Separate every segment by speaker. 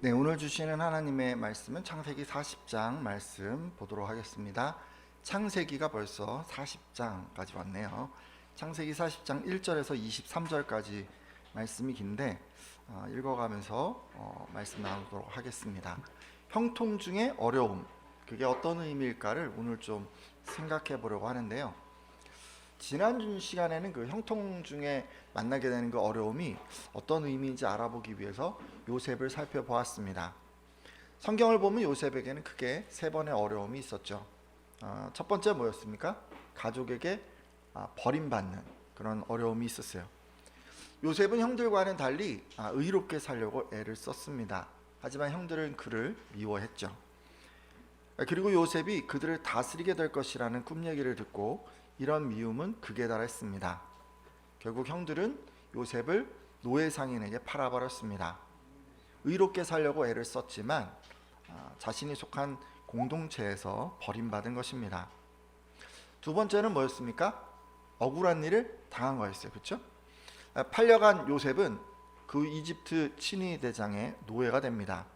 Speaker 1: 네, 오늘 주시는 하나님의 말씀은 창세기 40장 말씀 보도록 하겠습니다. 창세기가 벌써 40장까지 왔네요. 창세기 40장 1절에서 23절까지 말씀이 긴데 읽어가면서 말씀 나누도록 하겠습니다. 형통 중에 어려움, 그게 어떤 의미일까를 오늘 좀 생각해 보려고 하는데요. 지난 시간에는 그 형통 중에 만나게 되는 그 어려움이 어떤 의미인지 알아보기 위해서 요셉을 살펴보았습니다. 성경을 보면 요셉에게는 크게 세 번의 어려움이 있었죠. 첫 번째 뭐였습니까? 가족에게 버림받는 그런 어려움이 있었어요. 요셉은 형들과는 달리 의롭게 살려고 애를 썼습니다. 하지만 형들은 그를 미워했죠. 그리고 요셉이 그들을 다스리게 될 것이라는 꿈 얘기를 듣고 이런 미움은 극에 달했습니다. 결국 형들은 요셉을 노예 상인에게 팔아버렸습니다. 의롭게 살려고 애를 썼지만 자신이 속한 공동체에서 버림받은 것입니다. 두 번째는 뭐였습니까? 억울한 일을 당한 거였어요. 그렇죠? 팔려간 요셉은 그 이집트 친위 대장의 노예가 됩니다.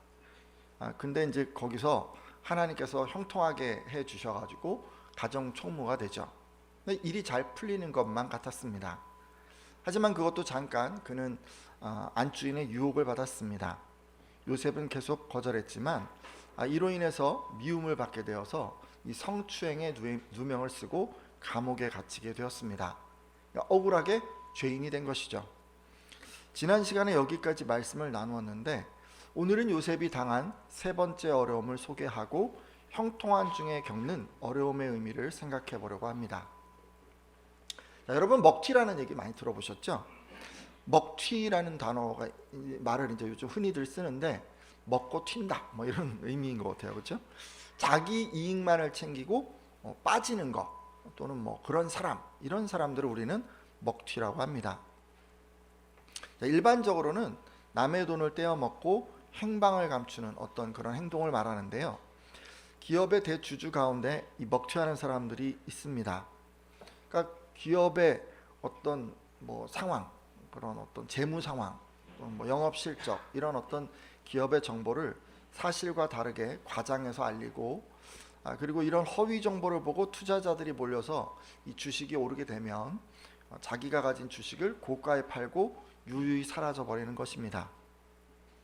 Speaker 1: 근데 이제 거기서 하나님께서 형통하게 해 주셔가지고 가정 총무가 되죠. 일이 잘 풀리는 것만 같았습니다. 하지만 그것도 잠깐 그는 안주인의 유혹을 받았습니다. 요셉은 계속 거절했지만 이로 인해서 미움을 받게 되어서 이 성추행의 누명을 쓰고 감옥에 갇히게 되었습니다. 억울하게 죄인이 된 것이죠. 지난 시간에 여기까지 말씀을 나누었는데 오늘은 요셉이 당한 세 번째 어려움을 소개하고 형통한 중에 겪는 어려움의 의미를 생각해 보려고 합니다. 자, 여러분 먹튀라는 얘기 많이 들어보셨죠? 먹튀라는 단어가 말을 이제 요즘 흔히들 쓰는데 먹고 튄다 뭐 이런 의미인 것 같아요. 그렇죠? 자기 이익만을 챙기고 빠지는 것 또는 뭐 그런 사람, 이런 사람들을 우리는 먹튀라고 합니다. 자, 일반적으로는 남의 돈을 떼어 먹고 행방을 감추는 어떤 그런 행동을 말하는데요. 기업의 대주주 가운데 이 먹튀하는 사람들이 있습니다. 그러니까 기업의 어떤 뭐 상황, 그런 어떤 재무 상황, 뭐 영업 실적, 이런 어떤 기업의 정보를 사실과 다르게 과장해서 알리고 그리고 이런 허위 정보를 보고 투자자들이 몰려서 이 주식이 오르게 되면 자기가 가진 주식을 고가에 팔고 유유히 사라져 버리는 것입니다.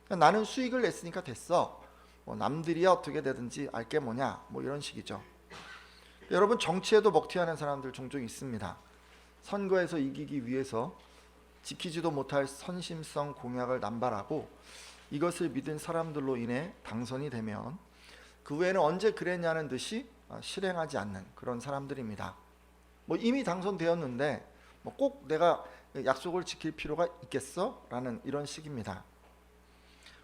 Speaker 1: 그러니까 나는 수익을 냈으니까 됐어. 뭐 남들이야 어떻게 되든지 알게 뭐냐, 뭐 이런 식이죠. 여러분 정치에도 먹튀하는 사람들 종종 있습니다. 선거에서 이기기 위해서 지키지도 못할 선심성 공약을 남발하고 이것을 믿은 사람들로 인해 당선이 되면 그 후에는 언제 그랬냐는 듯이 실행하지 않는 그런 사람들입니다. 뭐 이미 당선되었는데 뭐 꼭 내가 약속을 지킬 필요가 있겠어? 라는 이런 식입니다.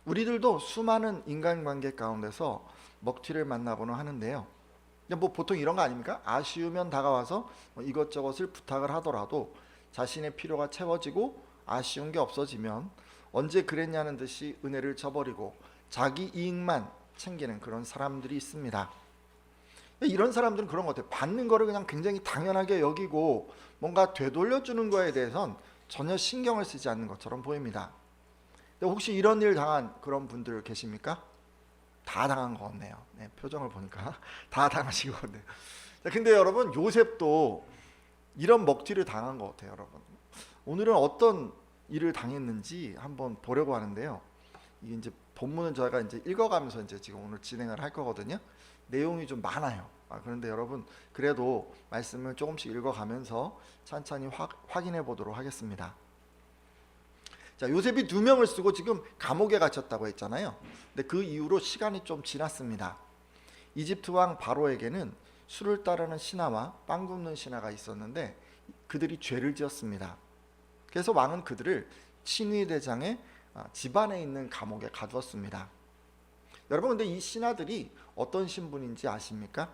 Speaker 1: 우리들도 수많은 인간관계 가운데서 먹튀를 만나고는 하는데요. 뭐 보통 이런 거 아닙니까? 아쉬우면 다가와서 이것저것을 부탁을 하더라도 자신의 필요가 채워지고 아쉬운 게 없어지면 언제 그랬냐는 듯이 은혜를 저버리고 자기 이익만 챙기는 그런 사람들이 있습니다. 이런 사람들은 그런 것 같아요. 받는 거를 그냥 굉장히 당연하게 여기고 뭔가 되돌려주는 거에 대해선 전혀 신경을 쓰지 않는 것처럼 보입니다. 혹시 이런 일 당한 그런 분들 계십니까? 다 당한 것 같네요. 네, 표정을 보니까 다 당하신 것 같네요. 근데 여러분 요셉도 이런 먹튀를 당한 것 같아요. 여러분 오늘은 어떤 일을 당했는지 한번 보려고 하는데요. 이게 이제 본문은 저희가 이제 읽어가면서 이제 지금 오늘 진행을 할 거거든요. 내용이 좀 많아요. 그런데 여러분 그래도 말씀을 조금씩 읽어가면서 천천히 확인해 보도록 하겠습니다. 자, 요셉이 두 명을 쓰고 지금 감옥에 갇혔다고 했잖아요. 근데 그 이후로 시간이 좀 지났습니다. 이집트 왕 바로에게는 술을 따르는 신하와 빵 굽는 신하가 있었는데 그들이 죄를 지었습니다. 그래서 왕은 그들을 친위 대장의 집안에 있는 감옥에 가두었습니다. 여러분 근데 이 신하들이 어떤 신분인지 아십니까?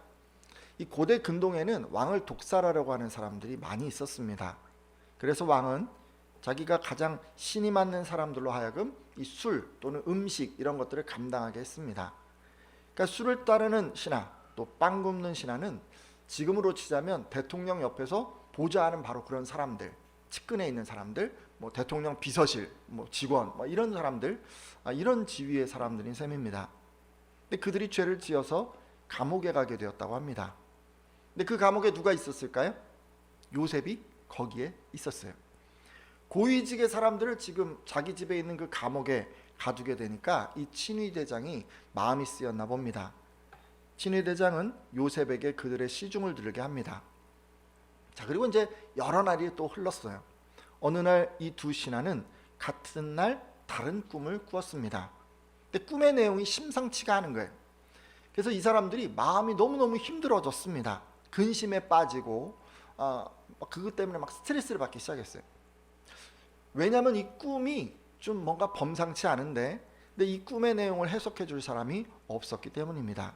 Speaker 1: 이 고대 근동에는 왕을 독살하려고 하는 사람들이 많이 있었습니다. 그래서 왕은 자기가 가장 신이 맞는 사람들로 하여금 이 술 또는 음식 이런 것들을 감당하게 했습니다. 그러니까 술을 따르는 신하, 또 빵 굽는 신하는 지금으로 치자면 대통령 옆에서 보좌하는 바로 그런 사람들, 측근에 있는 사람들, 뭐 대통령 비서실, 뭐 직원, 뭐 이런 사람들, 이런 지위의 사람들인 셈입니다. 근데 그들이 죄를 지어서 감옥에 가게 되었다고 합니다. 근데 그 감옥에 누가 있었을까요? 요셉이 거기에 있었어요. 고위직의 사람들을 지금 자기 집에 있는 그 감옥에 가두게 되니까 이 친위대장이 마음이 쓰였나 봅니다. 친위대장은 요셉에게 그들의 시중을 들게 합니다. 자, 그리고 이제 여러 날이 또 흘렀어요. 어느 날 이 두 신하는 같은 날 다른 꿈을 꾸었습니다. 근데 꿈의 내용이 심상치가 않은 거예요. 그래서 이 사람들이 마음이 너무너무 힘들어졌습니다. 근심에 빠지고 그것 때문에 막 스트레스를 받기 시작했어요. 왜냐하면 이 꿈이 좀 뭔가 범상치 않은데, 근데 이 꿈의 내용을 해석해 줄 사람이 없었기 때문입니다.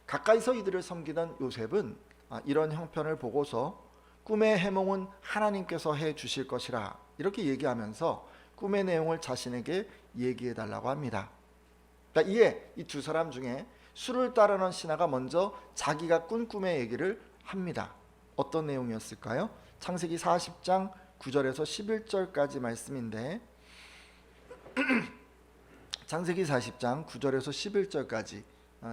Speaker 1: 가까이서 이들을 섬기던 요셉은 이런 형편을 보고서 꿈의 해몽은 하나님께서 해 주실 것이라 이렇게 얘기하면서 꿈의 내용을 자신에게 얘기해 달라고 합니다. 그러니까 이에 이 두 사람 중에 술을 따르는 신하가 먼저 자기가 꾼 꿈의 얘기를 합니다. 어떤 내용이었을까요? 창세기 40장 9절에서 11절까지 말씀인데, 창세기 40장 9절에서 11절까지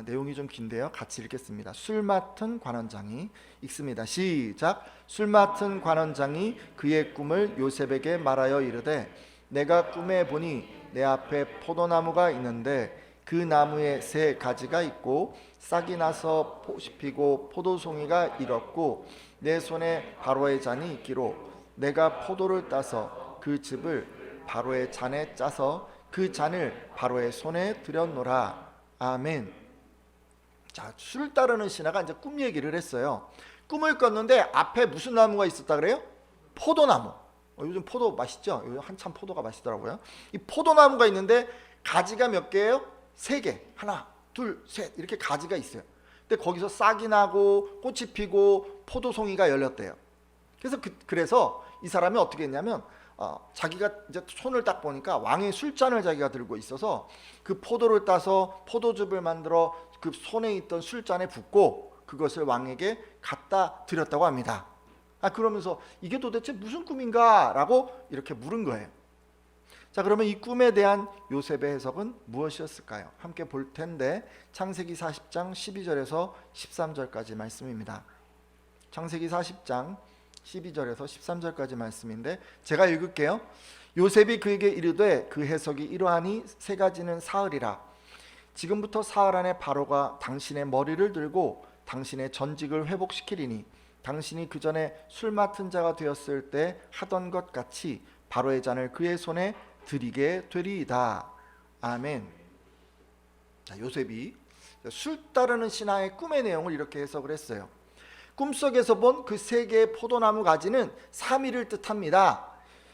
Speaker 1: 내용이 좀 긴데요. 같이 읽겠습니다. 술 맡은 관원장이 읽습니다. 시작. 술 맡은 관원장이 그의 꿈을 요셉에게 말하여 이르되, 내가 꿈에 보니 내 앞에 포도나무가 있는데 그 나무에 세 가지가 있고 싹이 나서 피고 포도송이가 익었고 내 손에 바로의 잔이 있기로 내가 포도를 따서 그 즙을 바로의 잔에 짜서 그 잔을 바로의 손에 들였노라. 아멘. 자, 술 따르는 신하가 이제 꿈 얘기를 했어요. 꿈을 꿨는데 앞에 무슨 나무가 있었다 그래요? 포도나무. 요즘 포도 맛있죠? 요즘 한참 포도가 맛있더라고요. 이 포도나무가 있는데 가지가 몇 개예요? 3개. 하나, 둘, 셋 이렇게 가지가 있어요. 근데 거기서 싹이 나고 꽃이 피고 포도송이가 열렸대요. 그래서 이 사람이 어떻게 했냐면 자기가 이제 손을 딱 보니까 왕의 술잔을 자기가 들고 있어서 그 포도를 따서 포도즙을 만들어 그 손에 있던 술잔에 붓고 그것을 왕에게 갖다 드렸다고 합니다. 그러면서 이게 도대체 무슨 꿈인가? 라고 이렇게 물은 거예요. 자, 그러면 이 꿈에 대한 요셉의 해석은 무엇이었을까요? 함께 볼 텐데 창세기 40장 12절에서 13절까지 말씀입니다. 창세기 40장 12절에서 13절까지 말씀인데 제가 읽을게요. 요셉이 그에게 이르되 그 해석이 이러하니 세 가지는 사흘이라. 지금부터 사흘 안에 바로가 당신의 머리를 들고 당신의 전직을 회복시키리니 당신이 그 전에 술 맡은 자가 되었을 때 하던 것 같이 바로의 잔을 그의 손에 드리게 되리이다. 아멘. 자, 요셉이 술 따르는 신하의 꿈의 내용을 이렇게 해석을 했어요. 꿈속에서 본 그 3개의 포도나무 가지는 3일을 뜻합니다.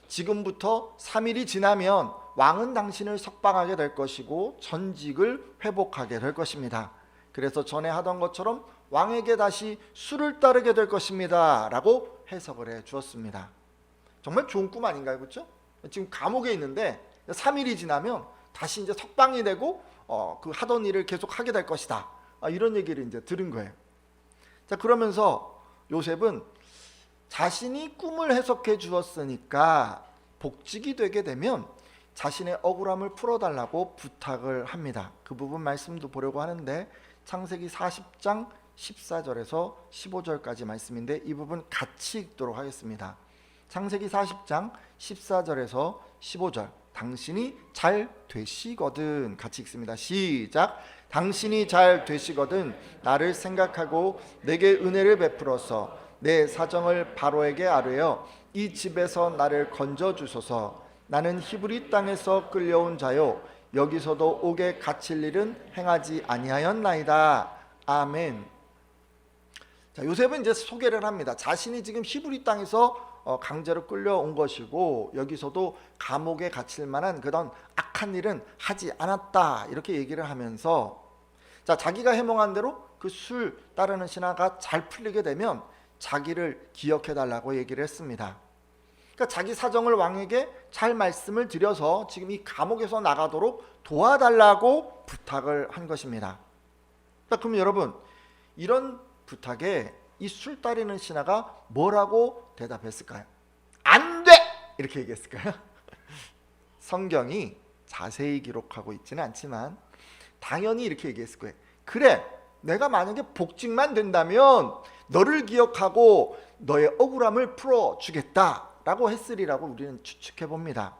Speaker 1: 지금부터 3일이 지나면 왕은 당신을 석방하게 될 것이고 전직을 회복하게 될 것입니다. 그래서 전에 하던 것처럼 왕에게 다시 술을 따르게 될 것입니다. 라고 해석을 해 주었습니다. 정말 좋은 꿈 아닌가요? 그렇죠? 지금 감옥에 있는데 3일이 지나면 다시 이제 석방이 되고 그 하던 일을 계속 하게 될 것이다. 이런 얘기를 이제 들은 거예요. 자, 그러면서 요셉은 자신이 꿈을 해석해 주었으니까 복직이 되게 되면 자신의 억울함을 풀어달라고 부탁을 합니다. 그 부분 말씀도 보려고 하는데 창세기 40장 14절에서 15절까지 말씀인데 이 부분 같이 읽도록 하겠습니다. 창세기 40장 14절에서 15절. 당신이 잘 되시거든. 같이 읽습니다. 시작. 당신이 잘 되시거든 나를 생각하고 내게 은혜를 베풀어서 내 사정을 바로에게 아뢰어 이 집에서 나를 건져 주소서. 나는 히브리 땅에서 끌려온 자요 여기서도 옥에 갇힐 일은 행하지 아니하였나이다. 아멘. 자, 요셉은 이제 소개를 합니다. 자신이 지금 히브리 땅에서 강제로 끌려온 것이고 여기서도 감옥에 갇힐 만한 그런 악한 일은 하지 않았다. 이렇게 얘기를 하면서 자, 자기가 해몽한 대로 그 술 따르는 신하가 잘 풀리게 되면 자기를 기억해 달라고 얘기를 했습니다. 그러니까 자기 사정을 왕에게 잘 말씀을 드려서 지금 이 감옥에서 나가도록 도와달라고 부탁을 한 것입니다. 그럼 여러분, 이런 부탁에 이 술 따르는 신하가 뭐라고 대답했을까요? 안 돼! 이렇게 얘기했을까요? 성경이 자세히 기록하고 있지는 않지만 당연히 이렇게 얘기했을 거예요. 그래, 내가 만약에 복직만 된다면 너를 기억하고 너의 억울함을 풀어주겠다라고 했으리라고 우리는 추측해 봅니다.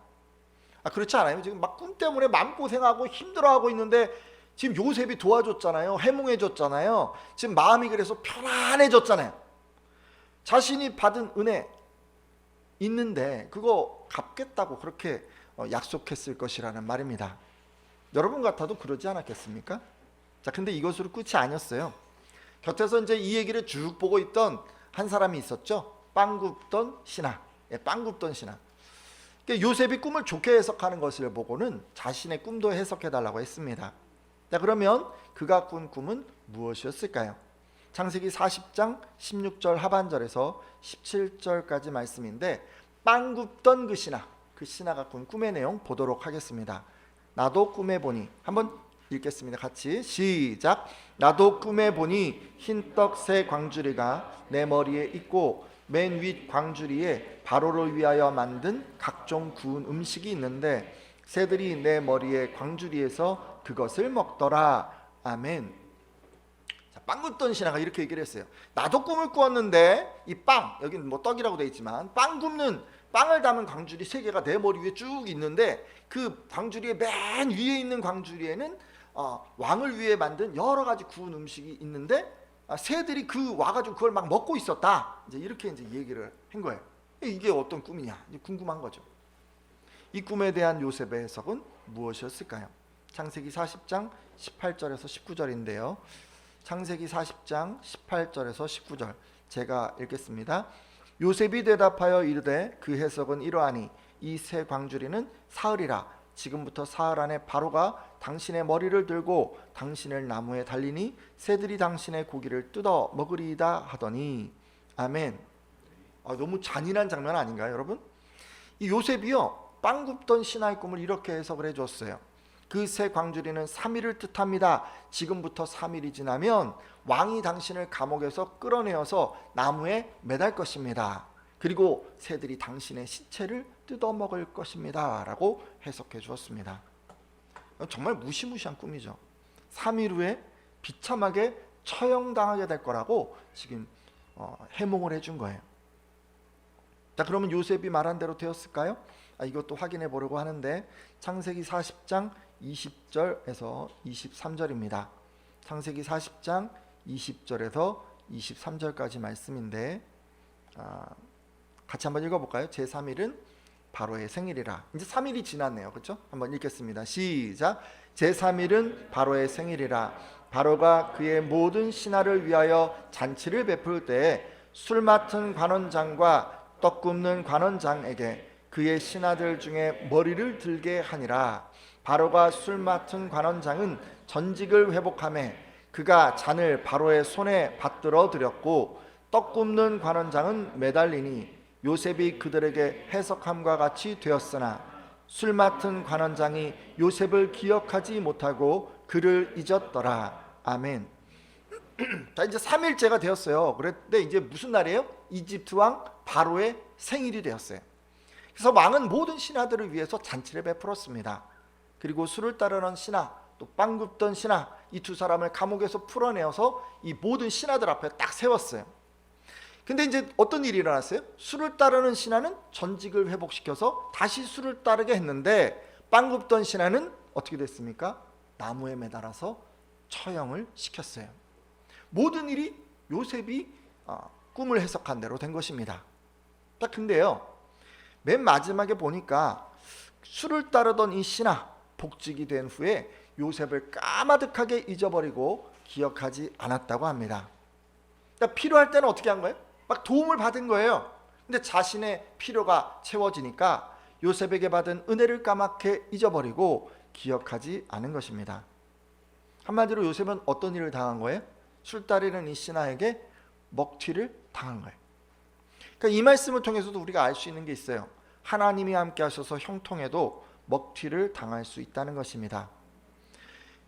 Speaker 1: 그렇지 않아요? 지금 막 꿈 때문에 마음고생하고 힘들어하고 있는데 지금 요셉이 도와줬잖아요. 해몽해줬잖아요. 지금 마음이 그래서 편안해졌잖아요. 자신이 받은 은혜 있는데 그거 갚겠다고 그렇게 약속했을 것이라는 말입니다. 여러분 같아도 그러지 않았겠습니까? 자, 근데 이것으로 끝이 아니었어요. 곁에서 이제 이 얘기를 쭉 보고 있던 한 사람이 있었죠. 빵 굽던 신하. 빵 굽던 신하. 요셉이 꿈을 좋게 해석하는 것을 보고는 자신의 꿈도 해석해 달라고 했습니다. 자, 그러면 그가 꾼 꿈은 무엇이었을까요? 창세기 40장 16절 하반절에서 17절까지 말씀인데 빵 굽던 그 신하가 꾼 꿈의 내용 보도록 하겠습니다. 나도 꿈에 보니, 한번 읽겠습니다. 같이 시작. 나도 꿈에 보니 흰떡 새 광주리가 내 머리에 있고 맨 윗 광주리에 바로를 위하여 만든 각종 구운 음식이 있는데 새들이 내 머리에 광주리에서 그것을 먹더라. 아멘. 자, 빵 굽던 신하가 이렇게 얘기를 했어요. 나도 꿈을 꾸었는데 이 빵, 여기는 뭐 떡이라고 되어 있지만 빵 굽는 빵을 담은 광주리 세 개가 내 머리 위에 쭉 있는데 그 광주리의 맨 위에 있는 광주리에는 왕을 위해 만든 여러 가지 구운 음식이 있는데 새들이 그 와가지고 그걸 막 먹고 있었다. 이제 이렇게 이제 얘기를 한 거예요. 이게 어떤 꿈이냐? 이제 궁금한 거죠. 이 꿈에 대한 요셉의 해석은 무엇이었을까요? 창세기 40장 18절에서 19절인데요. 창세기 40장 18절에서 19절 제가 읽겠습니다. 요셉이 대답하여 이르되 그 해석은 이러하니 이 새 광주리는 사흘이라. 지금부터 사흘 안에 바로가 당신의 머리를 들고 당신을 나무에 달리니 새들이 당신의 고기를 뜯어 먹으리이다 하더니. 아멘. 너무 잔인한 장면 아닌가요, 여러분? 이 요셉이요, 빵 굽던 신하의 꿈을 이렇게 해석을 해줬어요. 그 새 광주리는 3일을 뜻합니다. 지금부터 3일이 지나면 왕이 당신을 감옥에서 끌어내어서 나무에 매달 것입니다. 그리고 새들이 당신의 시체를 뜯어먹을 것입니다 라고 해석해 주었습니다. 정말 무시무시한 꿈이죠. 3일 후에 비참하게 처형당하게 될 거라고 지금 해몽을 해준 거예요. 자, 그러면 요셉이 말한 대로 되었을까요? 이것도 확인해 보려고 하는데 창세기 40장 20절에서 23절입니다. 창세기 40장 20절에서 23절까지 말씀인데 같이 한번 읽어볼까요? 제3일은 바로의 생일이라. 이제 3일이 지났네요. 그렇죠? 한번 읽겠습니다. 시작. 제3일은 바로의 생일이라. 바로가 그의 모든 신하를 위하여 잔치를 베풀 때에 술 맡은 관원장과 떡 굽는 관원장에게 그의 신하들 중에 머리를 들게 하니라. 바로가 술 맡은 관원장은 전직을 회복하매 그가 잔을 바로의 손에 받들어 드렸고 떡 굽는 관원장은 매달리니 요셉이 그들에게 해석함과 같이 되었으나 술 맡은 관원장이 요셉을 기억하지 못하고 그를 잊었더라. 아멘. 자, 이제 3일째가 되었어요. 그런데 이제 무슨 날이에요? 이집트 왕 바로의 생일이 되었어요. 그래서 왕은 모든 신하들을 위해서 잔치를 베풀었습니다. 그리고 술을 따르는 신하, 또 빵 굽던 신하, 이 두 사람을 감옥에서 풀어내어서 이 모든 신하들 앞에 딱 세웠어요. 근데 이제 어떤 일이 일어났어요? 술을 따르는 신하는 전직을 회복시켜서 다시 술을 따르게 했는데 빵 굽던 신하는 어떻게 됐습니까? 나무에 매달아서 처형을 시켰어요. 모든 일이 요셉이 꿈을 해석한 대로 된 것입니다. 딱 근데요, 맨 마지막에 보니까 술을 따르던 이 신하, 복직이 된 후에 요셉을 까마득하게 잊어버리고 기억하지 않았다고 합니다. 그러니까 필요할 때는 어떻게 한 거예요? 막 도움을 받은 거예요. 근데 자신의 필요가 채워지니까 요셉에게 받은 은혜를 까맣게 잊어버리고 기억하지 않은 것입니다. 한마디로 요셉은 어떤 일을 당한 거예요? 술 따르는 이 신하에게 먹튀를 당한 거예요. 그러니까 이 말씀을 통해서도 우리가 알 수 있는 게 있어요. 하나님이 함께 하셔서 형통해도 먹튀를 당할 수 있다는 것입니다.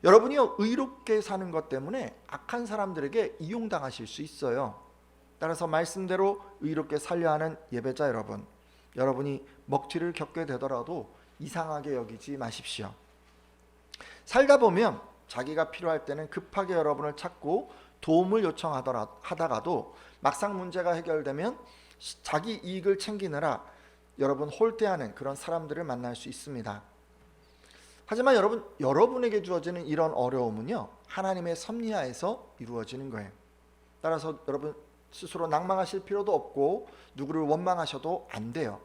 Speaker 1: 여러분이요, 의롭게 사는 것 때문에 악한 사람들에게 이용당하실 수 있어요. 따라서 말씀대로 의롭게 살려 하는 예배자 여러분, 여러분이 먹튀를 겪게 되더라도 이상하게 여기지 마십시오. 살다 보면 자기가 필요할 때는 급하게 여러분을 찾고 도움을 요청하다가도 막상 문제가 해결되면 자기 이익을 챙기느라 여러분 홀대하는 그런 사람들을 만날 수 있습니다. 하지만 여러분에게 주어지는 이런 어려움은요, 하나님의 섭리하에서 이루어지는 거예요. 따라서 여러분 스스로 낭망하실 필요도 없고 누구를 원망하셔도 안 돼요.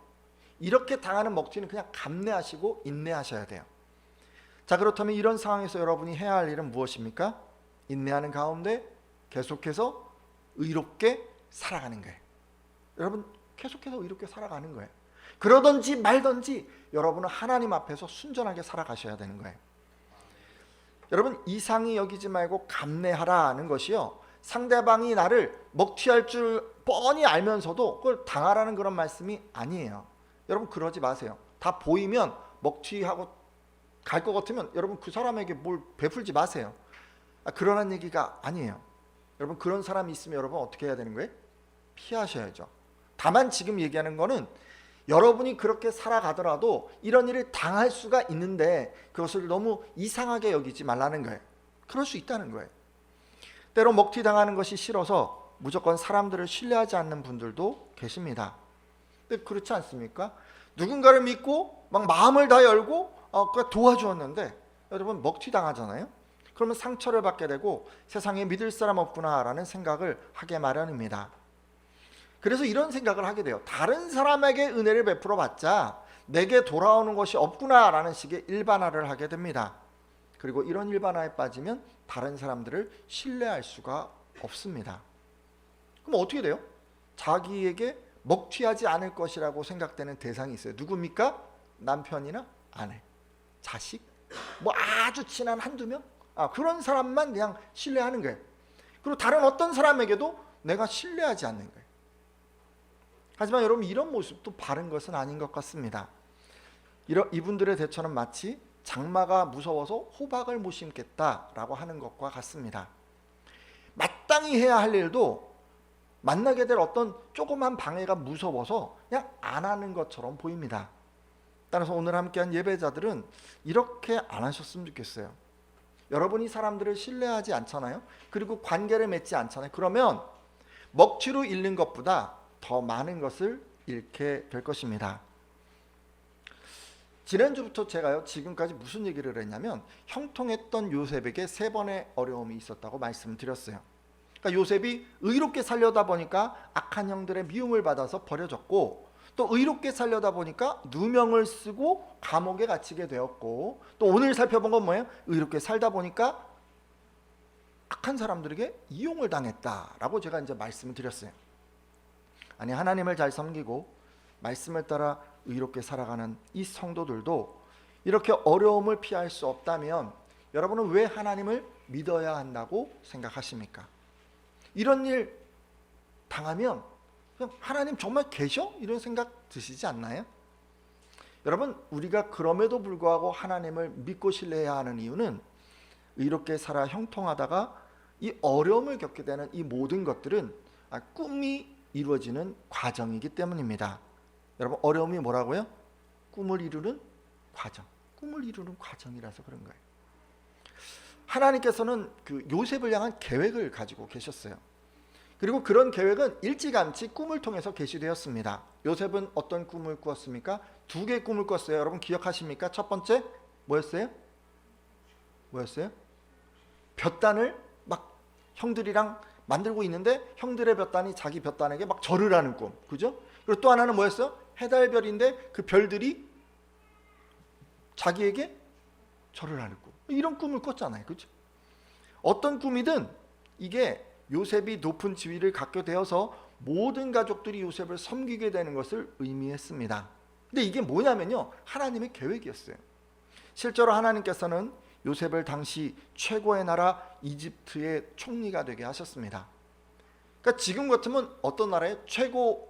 Speaker 1: 이렇게 당하는 먹튀는 그냥 감내하시고 인내하셔야 돼요. 자, 그렇다면 이런 상황에서 여러분이 해야 할 일은 무엇입니까? 인내하는 가운데 계속해서 의롭게 살아가는 거예요. 여러분 계속해서 의롭게 살아가는 거예요. 그러든지 말든지 여러분은 하나님 앞에서 순전하게 살아가셔야 되는 거예요. 여러분 이상히 여기지 말고 감내하라는 것이요, 상대방이 나를 먹튀할 줄 뻔히 알면서도 그걸 당하라는 그런 말씀이 아니에요. 여러분 그러지 마세요. 다 보이면 먹튀하고 갈 것 같으면 여러분 그 사람에게 뭘 베풀지 마세요. 그러는 얘기가 아니에요. 여러분 그런 사람이 있으면 여러분 어떻게 해야 되는 거예요? 피하셔야죠. 다만 지금 얘기하는 거는 여러분이 그렇게 살아가더라도 이런 일을 당할 수가 있는데 그것을 너무 이상하게 여기지 말라는 거예요. 그럴 수 있다는 거예요. 때로 먹튀 당하는 것이 싫어서 무조건 사람들을 신뢰하지 않는 분들도 계십니다. 근데 그렇지 않습니까? 누군가를 믿고 막 마음을 다 열고 도와주었는데 여러분 먹튀 당하잖아요. 그러면 상처를 받게 되고 세상에 믿을 사람 없구나라는 생각을 하게 마련입니다. 그래서 이런 생각을 하게 돼요. 다른 사람에게 은혜를 베풀어 봤자 내게 돌아오는 것이 없구나라는 식의 일반화를 하게 됩니다. 그리고 이런 일반화에 빠지면 다른 사람들을 신뢰할 수가 없습니다. 그럼 어떻게 돼요? 자기에게 먹튀하지 않을 것이라고 생각되는 대상이 있어요. 누굽니까? 남편이나 아내, 자식, 뭐 아주 친한 한두 명? 그런 사람만 그냥 신뢰하는 거예요. 그리고 다른 어떤 사람에게도 내가 신뢰하지 않는 거예요. 하지만 여러분 이런 모습도 바른 것은 아닌 것 같습니다. 이분들의 대처는 마치 장마가 무서워서 호박을 못 심겠다라고 하는 것과 같습니다. 마땅히 해야 할 일도 만나게 될 어떤 조그만 방해가 무서워서 그냥 안 하는 것처럼 보입니다. 따라서 오늘 함께한 예배자들은 이렇게 안 하셨으면 좋겠어요. 여러분이 사람들을 신뢰하지 않잖아요. 그리고 관계를 맺지 않잖아요. 그러면 먹튀로 잃는 것보다 더 많은 것을 잃게 될 것입니다. 지난주부터 제가요, 지금까지 무슨 얘기를 했냐면 형통했던 요셉에게 3번의 어려움이 있었다고 말씀드렸어요. 그러니까 요셉이 의롭게 살려다 보니까 악한 형들의 미움을 받아서 버려졌고, 또 의롭게 살려다 보니까 누명을 쓰고 감옥에 갇히게 되었고, 또 오늘 살펴본 건 뭐예요? 의롭게 살다 보니까 악한 사람들에게 이용을 당했다라고 제가 이제 말씀을 드렸어요. 아니, 하나님을 잘 섬기고 말씀을 따라 의롭게 살아가는 이 성도들도 이렇게 어려움을 피할 수 없다면 여러분은 왜 하나님을 믿어야 한다고 생각하십니까? 이런 일 당하면 그냥 하나님 정말 계셔? 이런 생각 드시지 않나요? 여러분 우리가 그럼에도 불구하고 하나님을 믿고 신뢰해야 하는 이유는 의롭게 살아 형통하다가 이 어려움을 겪게 되는 이 모든 것들은 꿈이 이루어지는 과정이기 때문입니다. 여러분 어려움이 뭐라고요? 꿈을 이루는 과정. 꿈을 이루는 과정이라서 그런 거예요. 하나님께서는 그 요셉을 향한 계획을 가지고 계셨어요. 그리고 그런 계획은 일찌감치 꿈을 통해서 계시되었습니다. 요셉은 어떤 꿈을 꾸었습니까? 2개의 꿈을 꿨어요. 여러분 기억하십니까? 첫 번째 뭐였어요? 볕단을 막 형들이랑 만들고 있는데 형들의 볕단이 자기 볕단에게 막 절을 하는 꿈. 그죠? 그리고 또 하나는 뭐였어요? 해달별인데 그 별들이 자기에게 절을 하는 꿈. 이런 꿈을 꿨잖아요. 그죠? 어떤 꿈이든 이게 요셉이 높은 지위를 갖게 되어서 모든 가족들이 요셉을 섬기게 되는 것을 의미했습니다. 근데 이게 뭐냐면요, 하나님의 계획이었어요. 실제로 하나님께서는 요셉을 당시 최고의 나라 이집트의 총리가 되게 하셨습니다. 그러니까 지금 같으면 어떤 나라의 최고의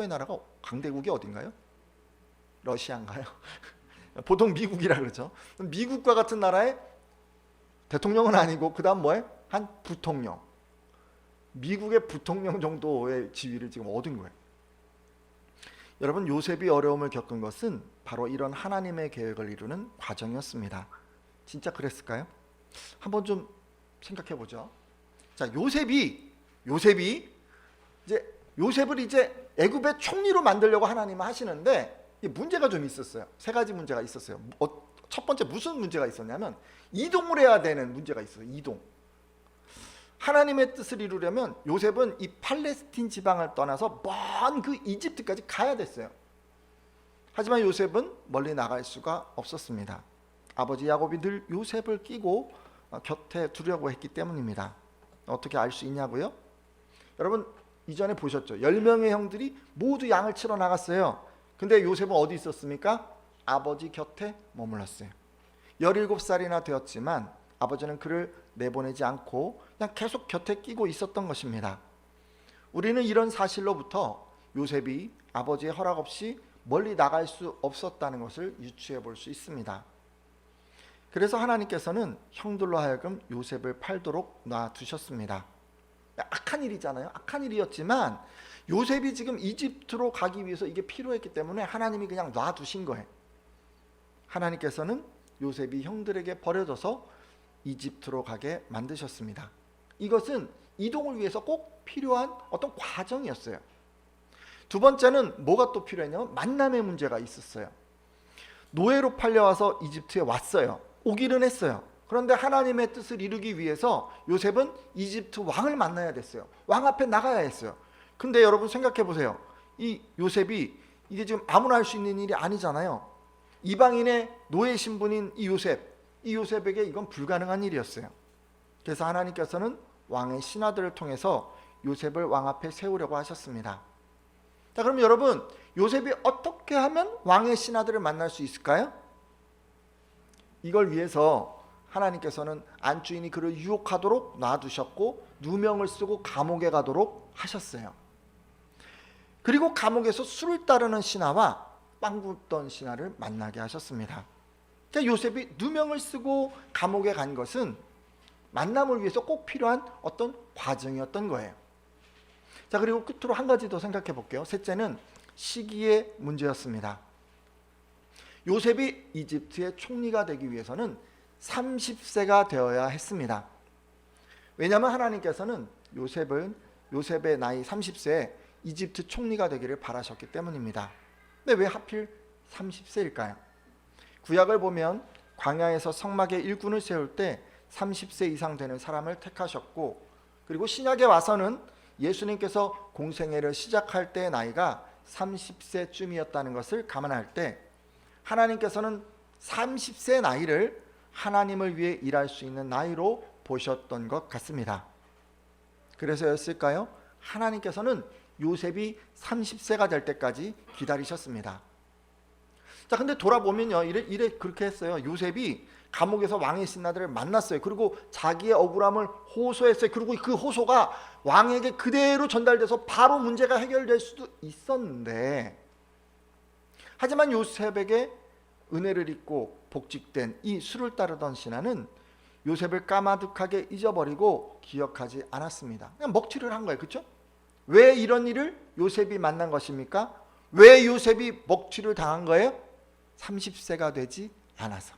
Speaker 1: 나라가 강대국이 어딘가요? 러시아인가요? 보통 미국이라 그러죠. 미국과 같은 나라의 대통령은 아니고 그 다음 뭐예요? 한 부통령. 미국의 부통령 정도의 지위를 지금 얻은 거예요. 여러분, 요셉이 어려움을 겪은 것은 바로 이런 하나님의 계획을 이루는 과정이었습니다. 진짜 그랬을까요? 한번 좀 생각해 보죠. 자, 요셉이 요셉을 이제 애굽의 총리로 만들려고 하나님은 하시는데 문제가 좀 있었어요. 세 가지 문제가 있었어요. 첫 번째 무슨 문제가 있었냐면 이동을 해야 되는 문제가 있어요. 이동. 하나님의 뜻을 이루려면 요셉은 이 팔레스틴 지방을 떠나서 먼 그 이집트까지 가야 됐어요. 하지만 요셉은 멀리 나갈 수가 없었습니다. 아버지 야곱이 늘 요셉을 끼고 곁에 두려고 했기 때문입니다. 어떻게 알 수 있냐고요? 여러분, 이전에 보셨죠? 10명의 형들이 모두 양을 치러 나갔어요. 근데 요셉은 어디 있었습니까? 아버지 곁에 머물렀어요. 17살이나 되었지만 아버지는 그를 내보내지 않고 그냥 계속 곁에 끼고 있었던 것입니다. 우리는 이런 사실로부터 요셉이 아버지의 허락 없이 멀리 나갈 수 없었다는 것을 유추해 볼 수 있습니다. 그래서 하나님께서는 형들로 하여금 요셉을 팔도록 놔두셨습니다. 악한 일이잖아요. 악한 일이었지만 요셉이 지금 이집트로 가기 위해서 이게 필요했기 때문에 하나님이 그냥 놔두신 거예요. 하나님께서는 요셉이 형들에게 버려져서 이집트로 가게 만드셨습니다. 이것은 이동을 위해서 꼭 필요한 어떤 과정이었어요. 두 번째는 뭐가 또 필요했냐면 만남의 문제가 있었어요. 노예로 팔려와서 이집트에 왔어요. 오기는 했어요. 그런데 하나님의 뜻을 이루기 위해서 요셉은 이집트 왕을 만나야 됐어요. 왕 앞에 나가야 했어요. 근데 여러분 생각해 보세요. 이 요셉이 이게 지금 아무나 할 수 있는 일이 아니잖아요. 이방인의 노예 신분인 이 요셉에게 이건 불가능한 일이었어요. 그래서 하나님께서는 왕의 신하들을 통해서 요셉을 왕 앞에 세우려고 하셨습니다. 자, 그럼 여러분, 요셉이 어떻게 하면 왕의 신하들을 만날 수 있을까요? 이걸 위해서 하나님께서는 안주인이 그를 유혹하도록 놔두셨고 누명을 쓰고 감옥에 가도록 하셨어요. 그리고 감옥에서 술을 따르는 신하와 빵 굽던 신하를 만나게 하셨습니다. 그러니까 요셉이 누명을 쓰고 감옥에 간 것은 만남을 위해서 꼭 필요한 어떤 과정이었던 거예요. 자, 그리고 끝으로 한 가지 더 생각해 볼게요. 셋째는 시기의 문제였습니다. 요셉이 이집트의 총리가 되기 위해서는 30세가 되어야 했습니다. 왜냐하면 하나님께서는 요셉의 나이 30세에 이집트 총리가 되기를 바라셨기 때문입니다. 근데 왜 하필 30세일까요? 구약을 보면 광야에서 성막의 일꾼을 세울 때 30세 이상 되는 사람을 택하셨고, 그리고 신약에 와서는 예수님께서 공생애를 시작할 때의 나이가 30세쯤이었다는 것을 감안할 때 하나님께서는 30세 나이를 하나님을 위해 일할 수 있는 나이로 보셨던 것 같습니다. 그래서였을까요? 하나님께서는 요셉이 30세가 될 때까지 기다리셨습니다. 자, 근데 돌아보면요, 이래 그렇게 했어요. 요셉이 감옥에서 왕의 신하들을 만났어요. 그리고 자기의 억울함을 호소했어요. 그리고 그 호소가 왕에게 그대로 전달돼서 바로 문제가 해결될 수도 있었는데, 하지만 요셉에게 은혜를 입고 복직된 이 술을 따르던 신하는 요셉을 까마득하게 잊어버리고 기억하지 않았습니다. 그냥 먹튀를 한 거예요. 그렇죠? 왜 이런 일을 요셉이 만난 것입니까? 왜 요셉이 먹튀를 당한 거예요? 30세가 되지 않아서.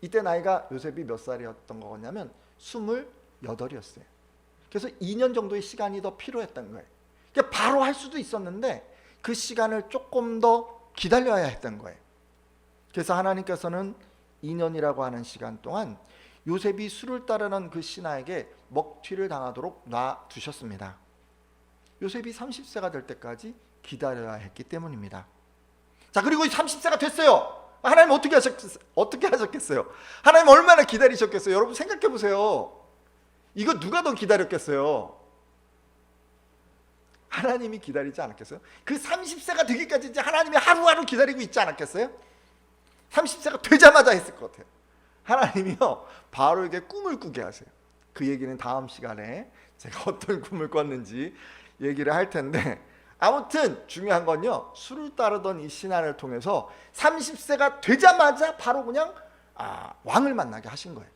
Speaker 1: 이때 나이가 요셉이 몇 살이었던 거냐면 28이었어요. 그래서 2년 정도의 시간이 더 필요했던 거예요. 그러니까 바로 할 수도 있었는데 그 시간을 조금 더 기다려야 했던 거예요. 그래서 하나님께서는 2년이라고 하는 시간 동안 요셉이 술을 따르는 그 신하에게 먹튀를 당하도록 놔두셨습니다. 요셉이 30세가 될 때까지 기다려야 했기 때문입니다. 자, 그리고 30세가 됐어요. 하나님 어떻게 하셨겠어요? 하나님 얼마나 기다리셨겠어요? 여러분 생각해 보세요. 이거 누가 더 기다렸겠어요? 하나님이 기다리지 않았겠어요? 그 30세가 되기까지 이제 하나님이 하루하루 기다리고 있지 않았겠어요? 30세가 되자마자 했을 것 같아요. 하나님이요, 바로에게 꿈을 꾸게 하세요. 그 얘기는 다음 시간에 제가 어떤 꿈을 꿨는지 얘기를 할 텐데, 아무튼 중요한 건요, 술을 따르던 이 신하를 통해서 30세가 되자마자 바로 그냥 왕을 만나게 하신 거예요.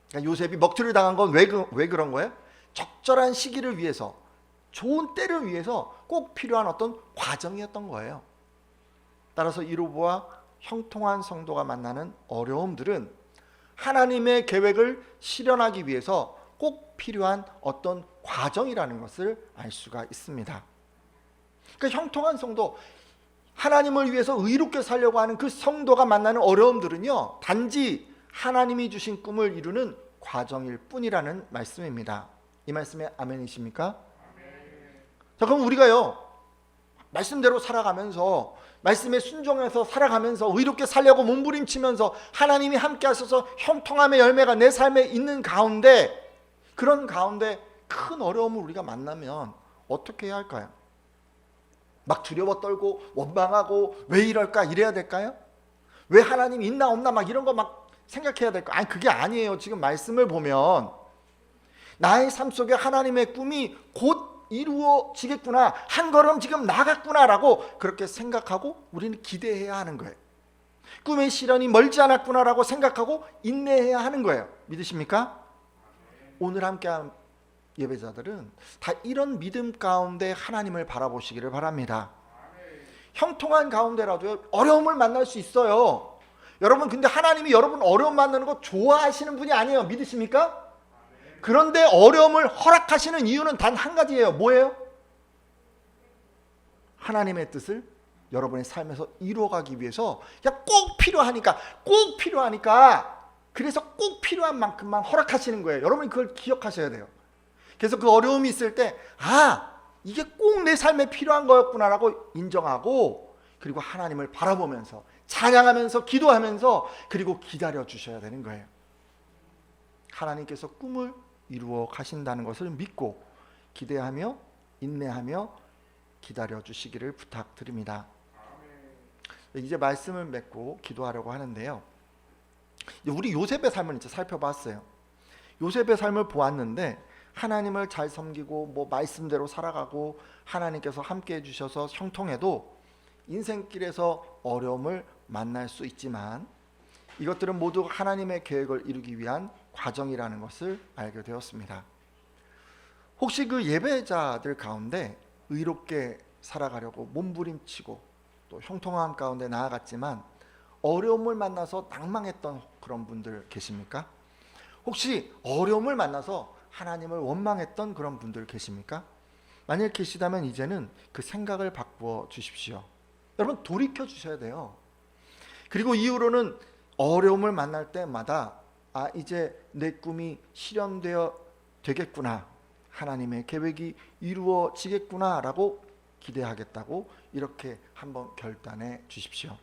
Speaker 1: 그러니까 요셉이 먹튀를 당한 건 왜 그런 거예요? 적절한 시기를 위해서 좋은 때를 위해서 꼭 필요한 어떤 과정이었던 거예요. 따라서 이로보와 형통한 성도가 만나는 어려움들은 하나님의 계획을 실현하기 위해서 꼭 필요한 어떤 과정이라는 것을 알 수가 있습니다. 그러니까 형통한 성도, 하나님을 위해서 의롭게 살려고 하는 그 성도가 만나는 어려움들은요, 단지 하나님이 주신 꿈을 이루는 과정일 뿐이라는 말씀입니다. 이 말씀에 아멘이십니까? 자, 그럼 우리가요, 말씀대로 살아가면서, 말씀에 순종해서 살아가면서 의롭게 살려고 몸부림치면서 하나님이 함께 하셔서 형통함의 열매가 내 삶에 있는 가운데, 그런 가운데 큰 어려움을 우리가 만나면 어떻게 해야 할까요? 막 두려워 떨고 원망하고 왜 이럴까 이래야 될까요? 왜 하나님 있나 없나 막 이런 거 막 생각해야 될까? 아니, 그게 아니에요. 지금 말씀을 보면 나의 삶 속에 하나님의 꿈이 곧 이루어지겠구나, 한 걸음 지금 나갔구나라고 그렇게 생각하고 우리는 기대해야 하는 거예요. 꿈의 실현이 멀지 않았구나라고 생각하고 인내해야 하는 거예요. 믿으십니까? 오늘 함께한 예배자들은 다 이런 믿음 가운데 하나님을 바라보시기를 바랍니다. 형통한 가운데라도 어려움을 만날 수 있어요. 여러분, 근데 하나님이 여러분 어려움 만나는 거 좋아하시는 분이 아니에요. 믿으십니까? 그런데 어려움을 허락하시는 이유는 단 한 가지예요. 뭐예요? 하나님의 뜻을 여러분의 삶에서 이루어가기 위해서 그냥 꼭 필요하니까 그래서 꼭 필요한 만큼만 허락하시는 거예요. 여러분이 그걸 기억하셔야 돼요. 그래서 그 어려움이 있을 때, 이게 꼭 내 삶에 필요한 거였구나라고 인정하고, 그리고 하나님을 바라보면서 찬양하면서 기도하면서 그리고 기다려 주셔야 되는 거예요. 하나님께서 꿈을 이루어 가신다는 것을 믿고 기대하며 인내하며 기다려 주시기를 부탁드립니다. 이제 말씀을 맺고 기도하려고 하는데요, 우리 요셉의 삶을 이제 살펴봤어요. 요셉의 삶을 보았는데 하나님을 잘 섬기고 말씀대로 살아가고 하나님께서 함께해 주셔서 형통해도 인생길에서 어려움을 만날 수 있지만 이것들은 모두 하나님의 계획을 이루기 위한 과정이라는 것을 알게 되었습니다. 혹시 그 예배자들 가운데 의롭게 살아가려고 몸부림치고 또 형통함 가운데 나아갔지만 어려움을 만나서 낭망했던 그런 분들 계십니까? 혹시 어려움을 만나서 하나님을 원망했던 그런 분들 계십니까? 만약 계시다면 이제는 그 생각을 바꾸어 주십시오. 여러분, 돌이켜 주셔야 돼요. 그리고 이후로는 어려움을 만날 때마다 이제 내 꿈이 실현되어 되겠구나, 하나님의 계획이 이루어지겠구나 라고 기대하겠다고 이렇게 한번 결단해 주십시오.